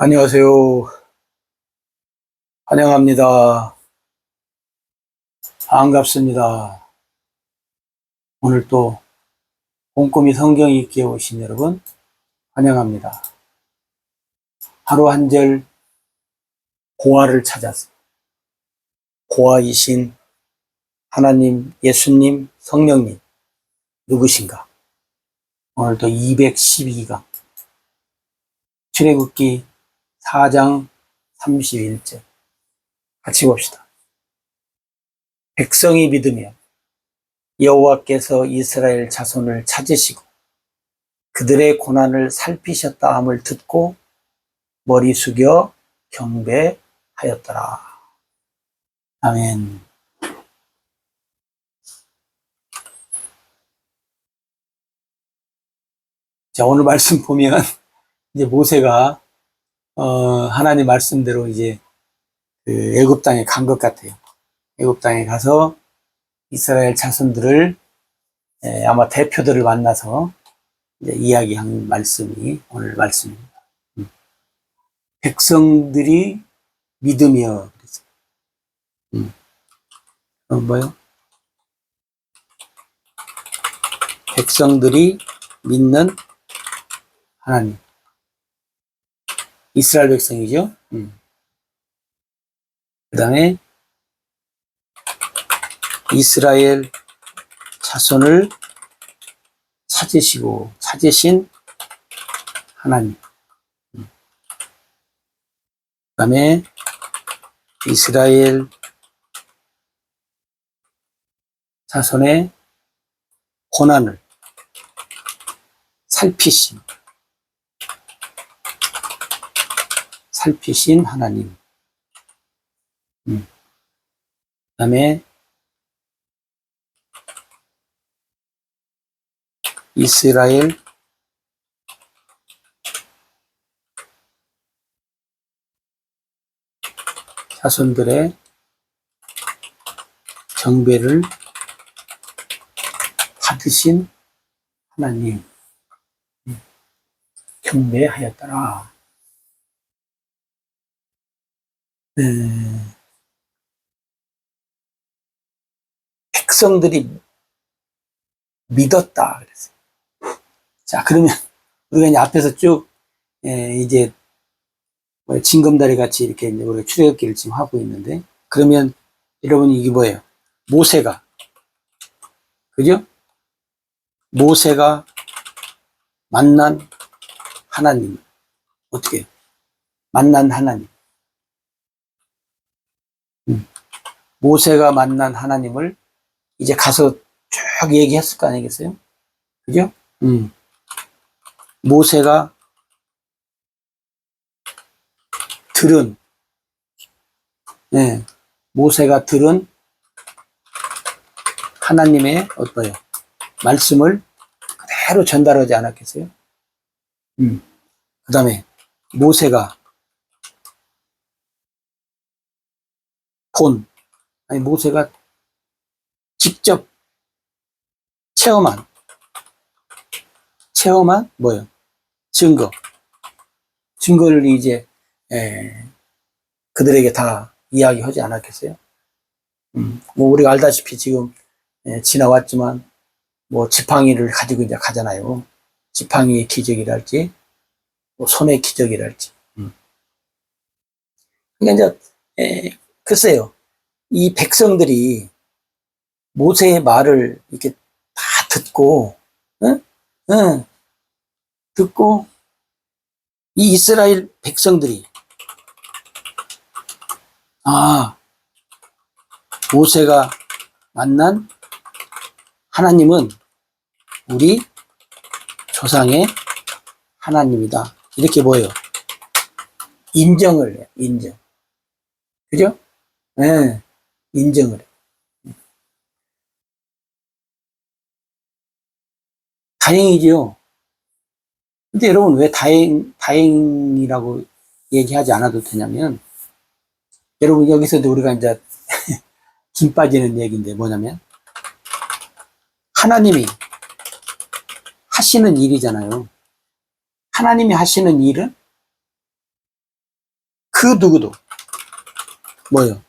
안녕하세요. 환영합니다. 반갑습니다. 오늘 또 꼼꼼히 성경 읽기에 오신 여러분 환영합니다. 하루 한 절 고아를 찾아서 고아이신 하나님, 예수님, 성령님 누구신가? 오늘도 212강 출애굽기 4장 31절 같이 봅시다. 백성이 믿으며 여호와께서 이스라엘 자손을 찾으시고 그들의 고난을 살피셨다 함을 듣고 머리 숙여 경배하였더라. 아멘. 자, 오늘 말씀 보면 이제 모세가 하나님 말씀대로 이제 그 애굽 땅에 간 것 같아요. 애굽 땅에 가서 이스라엘 자손들을 아마 대표들을 만나서 이제 이야기한 말씀이 오늘 말씀입니다. 백성들이 믿으며 뭐요? 백성들이 믿는 하나님. 이스라엘 백성이죠. 그 다음에 이스라엘 자손을 찾으신 하나님. 그 다음에 이스라엘 자손의 고난을 살피신 하나님. 그 다음에 이스라엘 자손들의 경배를 받으신 하나님. 경배하였더라. 백성들이 믿었다 그랬어요. 자, 그러면 우리가 이제 앞에서 쭉 이제 징검다리 같이 이렇게 이제 우리가 출애굽기를 지금 하고 있는데, 그러면 여러분이 이게 뭐예요? 모세가, 그죠? 모세가 만난 하나님. 어떻게 해요? 만난 하나님. 모세가 만난 하나님을 이제 가서 쭉 얘기했을 거 아니겠어요? 그죠? 모세가 들은, 모세가 들은 하나님의 어떠요? 말씀을 그대로 전달하지 않았겠어요? 그 다음에 모세가 모세가 직접 체험한 뭐예요? 증거를 이제 그들에게 다 이야기하지 않았겠어요? 뭐 우리가 알다시피 지금 지나왔지만 뭐 지팡이를 가지고 이제 가잖아요. 지팡이의 기적이랄지 뭐 손의 기적이랄지. 그러니까 이제 글쎄요, 이 백성들이 모세의 말을 이렇게 다 듣고, 듣고 이 이스라엘 백성들이 모세가 만난 하나님은 우리 조상의 하나님이다. 이렇게 뭐예요? 인정을 해요. 인정. 그죠? 인정을 해요. 다행이죠. 근데 여러분 왜 다행이라고 얘기하지 않아도 되냐면, 여러분 여기서도 우리가 이제 김 빠지는 얘기인데 뭐냐면, 하나님이 하시는 일이잖아요. 하나님이 하시는 일은 그 누구도 뭐요?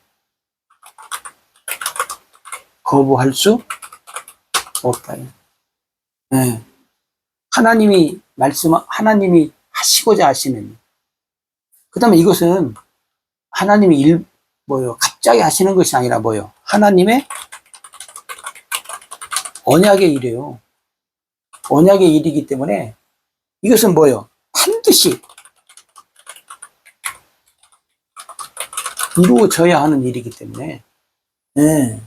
거부할 수 없다. 네. 하나님이 하시고자 하시는. 그 다음에 이것은 하나님이 갑자기 하시는 것이 아니라 뭐요? 하나님의 언약의 일이에요. 언약의 일이기 때문에 이것은 뭐요? 반드시 이루어져야 하는 일이기 때문에, 네.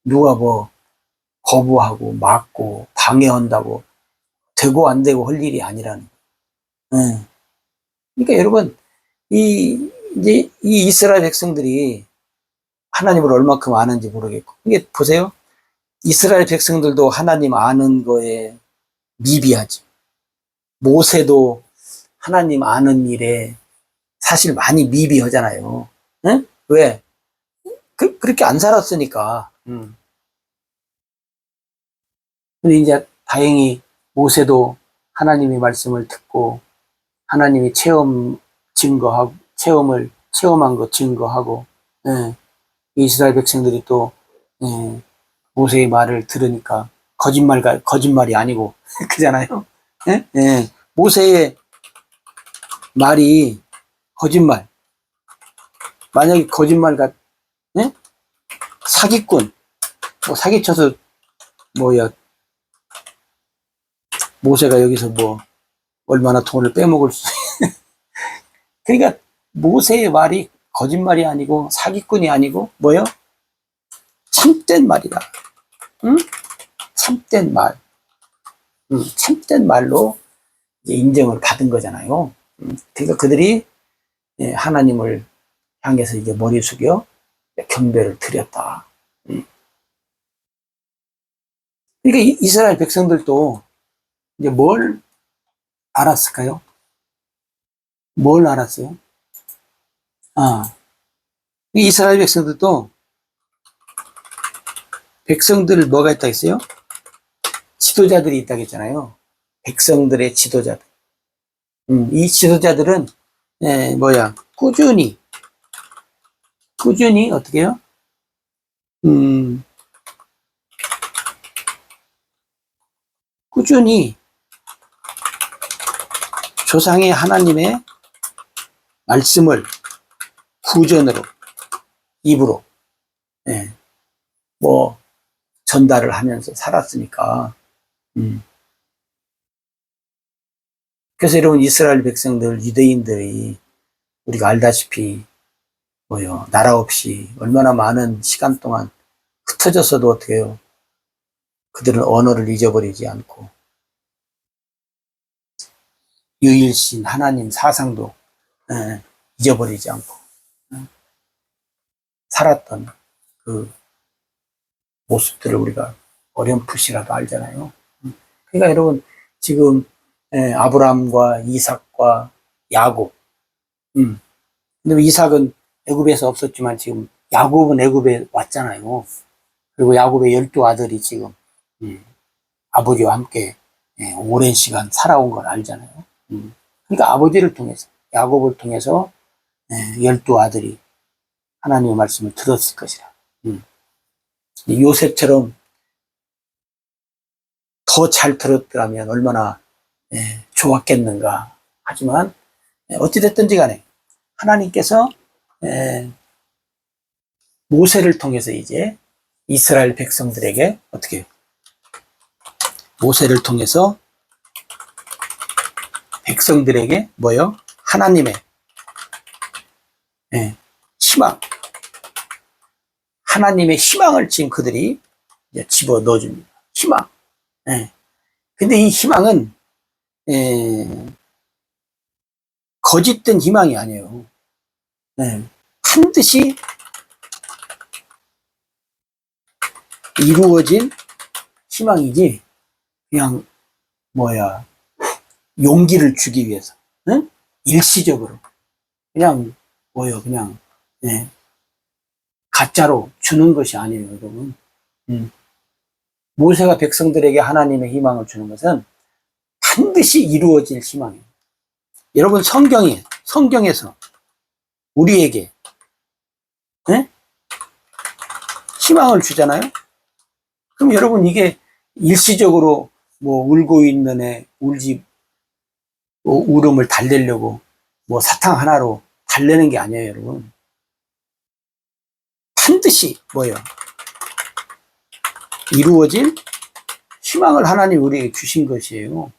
누가 거부하고 막고 방해한다고 되고 안 되고 할 일이 아니라는. 네. 그러니까 여러분, 이제 이 이스라엘 백성들이 하나님을 얼마큼 아는지 모르겠고, 이게 보세요. 이스라엘 백성들도 하나님 아는 거에 미비하지. 모세도 하나님 아는 일에 사실 많이 미비하잖아요. 네? 왜? 그렇게 안 살았으니까. 근데 이제 다행히 모세도 하나님의 말씀을 듣고 하나님이 체험한 거 증거하고, 예, 이스라엘 백성들이 또, 예, 모세의 말을 들으니까 거짓말이 아니고, 그잖아요. 예? 예. 모세의 말이 거짓말. 만약에 예? 사기꾼, 사기쳐서, 모세가 여기서 얼마나 돈을 빼먹을 수. 그러니까, 모세의 말이 거짓말이 아니고, 사기꾼이 아니고, 참된 말이다. 응? 참된 말. 참된 말로 이제 인정을 받은 거잖아요. 그러니까 그들이 하나님을 향해서 이제 머리 숙여 경배를 드렸다. 그러니까 이스라엘 백성들도 이제 뭘 알았을까요? 뭘 알았어요? 이스라엘 백성들도 백성들 뭐가 있다 했어요? 지도자들이 있다고 했잖아요. 백성들의 지도자들. 이 지도자들은 꾸준히 어떻게 해요? 꾸준히 조상의 하나님의 말씀을 구전으로, 입으로, 전달을 하면서 살았으니까. 그래서 여러분, 이스라엘 백성들, 유대인들이 우리가 알다시피 나라 없이 얼마나 많은 시간 동안 흩어져서도 어떻게 해요? 그들은 언어를 잊어버리지 않고 유일신 하나님 사상도 잊어버리지 않고 살았던 그 모습들을 우리가 어렴풋이라도 알잖아요. 그러니까 여러분, 지금 아브라함과 이삭과 야곱, 근데 이삭은 애굽에서 없었지만 지금 야곱은 애굽에 왔잖아요. 그리고 야곱의 12아들이 지금 아버지와 함께 오랜 시간 살아온 걸 알잖아요. 그러니까 아버지를 통해서, 야곱을 통해서 12아들이 하나님의 말씀을 들었을 것이라. 요셉처럼 더 잘 들었더라면 얼마나 좋았겠는가. 하지만 어찌됐든지 간에 하나님께서 모세를 통해서 이제 이스라엘 백성들에게 어떻게 모세를 통해서 백성들에게 하나님의 희망, 하나님의 희망을 지금 그들이 이제 집어 넣어줍니다. 희망. 근데 이 희망은 거짓된 희망이 아니에요. 반드시 이루어진 희망이지, 그냥 용기를 주기 위해서, 일시적으로 그냥 가짜로 주는 것이 아니에요, 여러분. 모세가 백성들에게 하나님의 희망을 주는 것은 반드시 이루어질 희망이에요. 여러분, 성경에서 우리에게 네? 희망을 주잖아요. 그럼 여러분 이게 일시적으로 뭐 울고 있는 애 울음을 달래려고 뭐 사탕 하나로 달래는 게 아니에요, 여러분. 반드시 뭐예요? 이루어질 희망을 하나님 우리에게 주신 것이에요.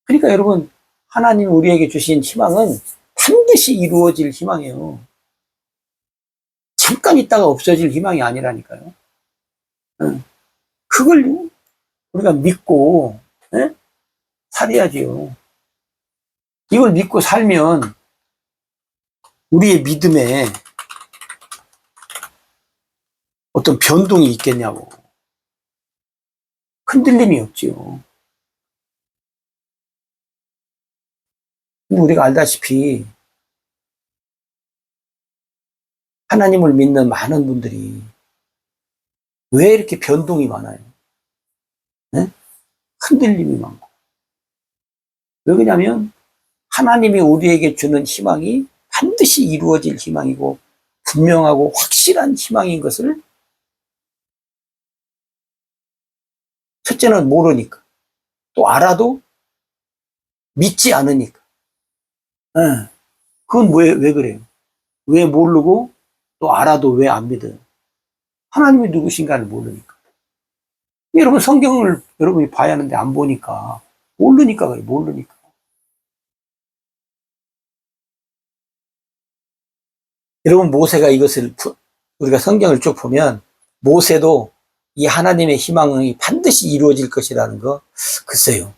그러니까 여러분, 하나님 우리에게 주신 희망은 반드시 이루어질 희망이에요. 잠깐 있다가 없어질 희망이 아니라니까요. 그걸 우리가 믿고 살아야지요. 이걸 믿고 살면 우리의 믿음에 어떤 변동이 있겠냐고. 흔들림이 없지요. 우리가 알다시피 하나님을 믿는 많은 분들이 왜 이렇게 변동이 많아요? 네? 흔들림이 많고. 왜 그러냐면 하나님이 우리에게 주는 희망이 반드시 이루어질 희망이고 분명하고 확실한 희망인 것을 첫째는 모르니까, 또 알아도 믿지 않으니까. 네. 그건 왜 그래요? 왜 모르고 또 알아도 왜 안 믿어요? 하나님이 누구신가를 모르니까. 여러분 성경을 여러분이 봐야 하는데 안 보니까 모르니까 그래요. 모르니까. 여러분 모세가 이것을 우리가 성경을 쭉 보면 모세도 이 하나님의 희망이 반드시 이루어질 것이라는 거 글쎄요.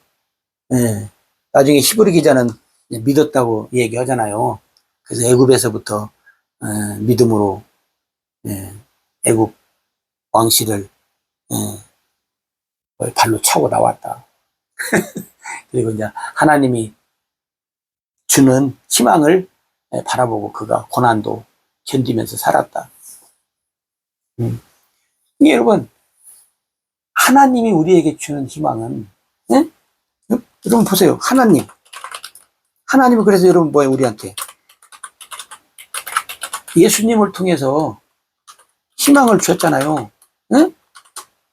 예. 나중에 히브리 기자는 믿었다고 얘기하잖아요. 그래서 애굽에서부터 믿음으로 애굽 왕실을 발로 차고 나왔다. 그리고 이제 하나님이 주는 희망을 바라보고 그가 고난도 견디면서 살았다. 여러분 하나님이 우리에게 주는 희망은 여러분 보세요. 하나님은 그래서 여러분 뭐예요? 우리한테 예수님을 통해서 희망을 주셨잖아요.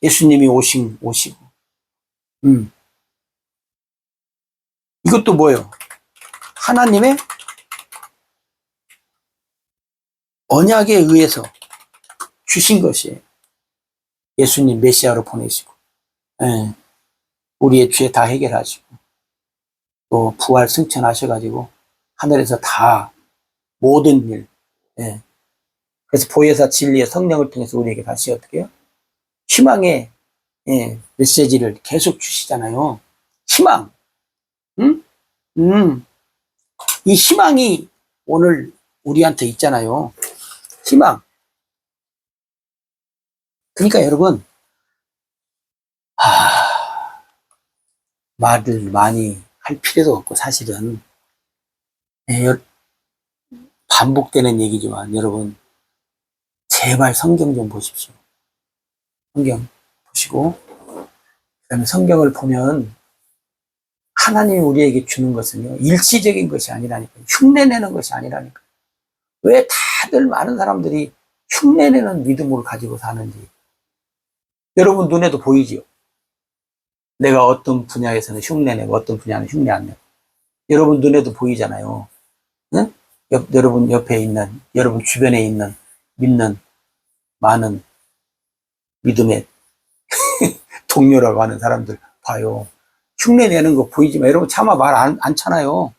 예수님이 오시고 이것도 뭐예요? 하나님의 언약에 의해서 주신 것이에요. 예수님 메시아로 보내시고 우리의 죄 다 해결하시고 또 부활 승천하셔가지고 하늘에서 다 모든 일 그래서 보혜사 진리의 성령을 통해서 우리에게 다시 어떻게 해요? 희망의 메시지를 계속 주시잖아요. 희망. 이 희망이 오늘 우리한테 있잖아요. 희망. 그러니까 여러분 말을 많이 할 필요도 없고 사실은 반복되는 얘기지만 여러분 제발 성경 좀 보십시오. 성경 보시고 그다음에 성경을 보면 하나님이 우리에게 주는 것은요 일시적인 것이 아니라니까요. 흉내내는 것이 아니라니까요. 왜 다들 많은 사람들이 흉내내는 믿음을 가지고 사는지 여러분 눈에도 보이지요. 내가 어떤 분야에서는 흉내내고 어떤 분야는 흉내 안 내고 여러분 눈에도 보이잖아요. 응? 여러분 옆에 있는 여러분 주변에 있는 믿는 많은 믿음의 동료라고 하는 사람들 봐요. 흉내내는 거 보이지만 여러분 차마 말 안 차나요?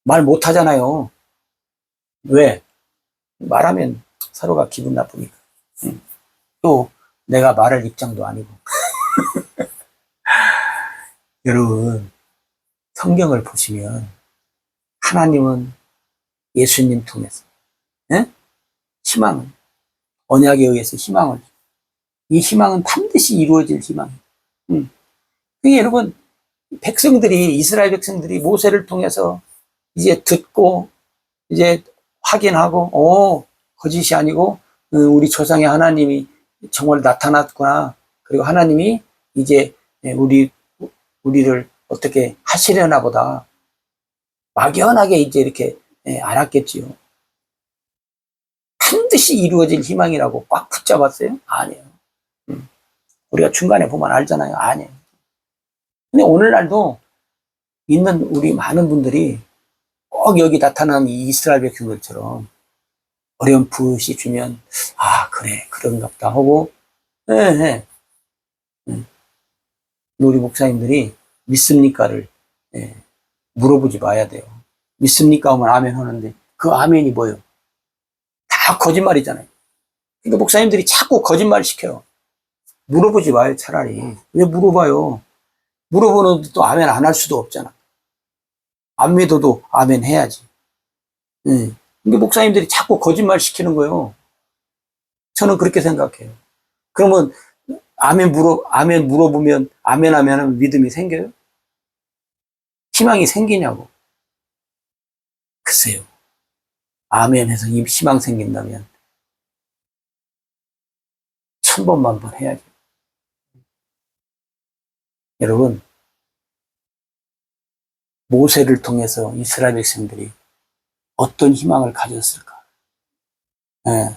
말 못 하잖아요. 왜? 말하면 서로가 기분 나쁘니까. 또 내가 말할 입장도 아니고. 여러분 성경을 보시면 하나님은 예수님 통해서 희망을 언약에 의해서 희망을 이 희망은 반드시 이루어질 희망. 그게 여러분 이스라엘 백성들이 모세를 통해서 이제 듣고 이제 확인하고 거짓이 아니고 우리 조상의 하나님이 정말 나타났구나. 그리고 하나님이 이제 우리를 어떻게 하시려나 보다. 막연하게 이제 이렇게 알았겠지요. 반드시 이루어질 희망이라고 꽉 붙잡았어요? 아니에요. 우리가 중간에 보면 알잖아요. 아니에요. 근데 오늘날도 있는 우리 많은 분들이 꼭 여기 나타난 이 이스라엘 백성들처럼 어렴풋이 주면 아 그래 그런가 보다 하고 예, 예. 우리 목사님들이 믿습니까를 물어보지 마야 돼요. 믿습니까 하면 아멘 하는데 그 아멘이 뭐예요? 다 거짓말이잖아요. 그러니까 목사님들이 자꾸 거짓말 시켜요. 물어보지 마요 차라리. 왜 물어봐요? 물어보는데 또 아멘 안 할 수도 없잖아. 안 믿어도 아멘 해야지. 근데 목사님들이 자꾸 거짓말 시키는 거예요. 저는 그렇게 생각해요. 그러면 아멘 물어보면 아멘 하면 믿음이 생겨요? 희망이 생기냐고. 글쎄요. 아멘 해서 희망 생긴다면 1000번만 해야죠. 여러분, 모세를 통해서 이스라엘 백성들이 어떤 희망을 가졌을까?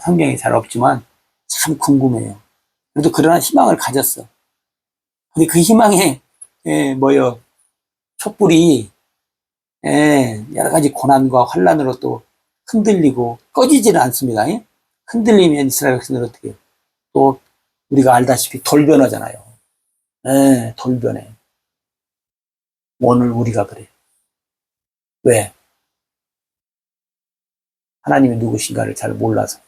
성경이 잘 없지만 참 궁금해요. 그래도 그러나 희망을 가졌어. 근데 그 희망에 촛불이 여러 가지 고난과 환란으로 또 흔들리고 꺼지지는 않습니다. 흔들리면 이스라엘 백성들은 어떻게 해요? 또 우리가 알다시피 돌변하잖아요. 돌변해. 오늘 우리가 그래. 왜? 하나님이 누구신가를 잘 몰라서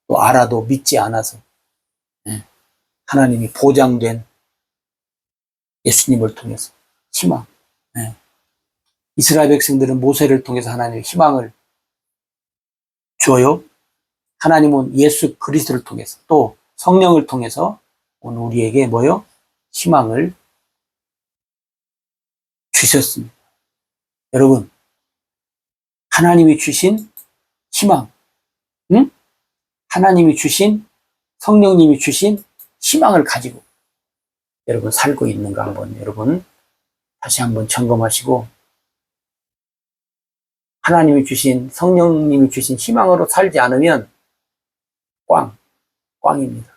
또 알아도 믿지 않아서 하나님이 보장된 예수님을 통해서 희망. 이스라엘 백성들은 모세를 통해서 하나님의 희망을 줘요. 하나님은 예수 그리스도를 통해서 또 성령을 통해서 오늘 우리에게 뭐요? 희망을 주셨습니다. 여러분, 하나님이 주신 희망, 하나님이 주신 성령님이 주신 희망을 가지고 여러분 살고 있는가 한번 여러분 다시 한번 점검하시고 하나님이 주신 성령님이 주신 희망으로 살지 않으면 꽝입니다.